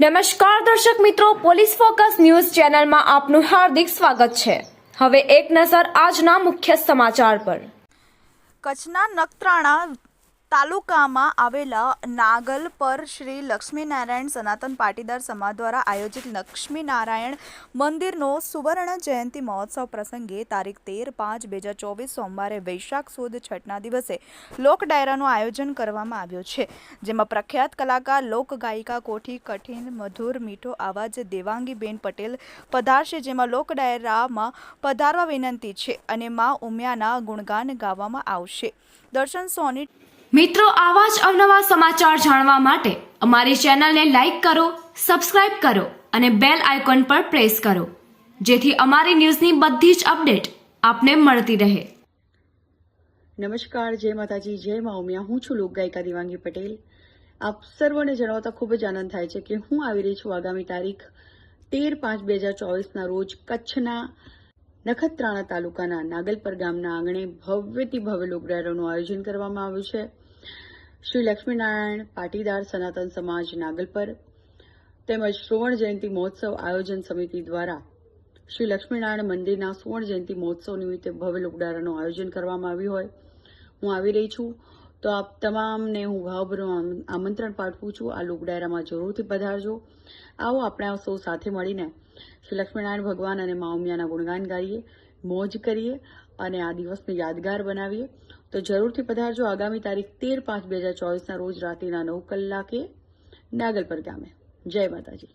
નમસ્કાર દર્શક મિત્રો, પોલીસ ફોકસ ન્યૂઝ ચેનલમાં આપનું હાર્દિક સ્વાગત છે। હવે એક નજર આજના મુખ્ય સમાચાર પર। કચ્છના નખત્રાણા તાલુકામાં આવેલા નાગલ પર શ્રી લક્ષ્મીનારાયણ સનાતન પાટીદાર સમાજ દ્વારા આયોજિત લક્ષ્મીનારાયણ મંદિરનો સુવર્ણ જયંતિ મહોત્સવ પ્રસંગે તારીખ 13/5/2024 સોમવારે વૈશાખ સુદ છઠના દિવસે લોક ડાયરાનું આયોજન કરવામાં આવ્યું છે, જેમાં પ્રખ્યાત કલાકાર લોક ગાયિકા કોઠી કઠિન મધુર મીઠો આવાજ દેવાંગીબેન પટેલ પધારશે, જેમાં લોક ડાયરામાં પધારવા વિનંતી છે અને મા ઉમિયાના ગુણગાન ગાવામાં આવશે। દર્શન સોની। મિત્રો, આવા જ અવનવા સમાચાર જાણવા માટે અમારી ચેનલને લાઈક કરો, સબસ્ક્રાઇબ કરો અને બેલ આઇકોન પર પ્રેસ કરો, જેથી અમારી ન્યૂઝની બધી જ અપડેટ આપને મળતી રહે। નમસ્કાર, જય માતાજી, જય મા ઉમિયા। હું છું લોકગાયિકા દેવાંગી પટેલ। આપ સર્વને જણાવતા ખૂબ જ આનંદ થાય છે કે હું આવી રહી છું આગામી તારીખ 13/5/2024ના રોજ કચ્છના નખત્રાણા તાલુકાના નાગલપર ગામના આંગણે ભવ્યથી ભવ્ય લોક ડાયરાનું આયોજન કરવામાં આવ્યું છે। શ્રી લક્ષ્મીનારાયણ પાટીદાર સનાતન સમાજ નાગલપર તેમજ સુવર્ણ જયંતિ મહોત્સવ આયોજન સમિતિ દ્વારા શ્રી લક્ષ્મીનારાયણ મંદિરના સુવર્ણ જયંતિ મહોત્સવ નિમિત્તે ભવ્ય લોક ડાયરાનું આયોજન કરવામાં આવ્યું હોય હું આવી રહી છું, તો આપ તમામને હું ભાવભર્યું આમંત્રણ પાઠવું છું। આ લોક ડાયરામાં જરૂરથી પધારજો। આવો આપણે સૌ સાથે મળીને શ્રી લક્ષ્મીનારાયણ ભગવાન અને મા ઉમિયાના ગુણગાન ગાઈએ, મોજ કરીએ અને આ દિવસને યાદગાર બનાવીએ। તો જરૂરથી પધારજો આગામી તારીખ 13/5/2024ના રોજ રાત્રિના 9 કલાકે નાગલપર ગામે। જય માતાજી।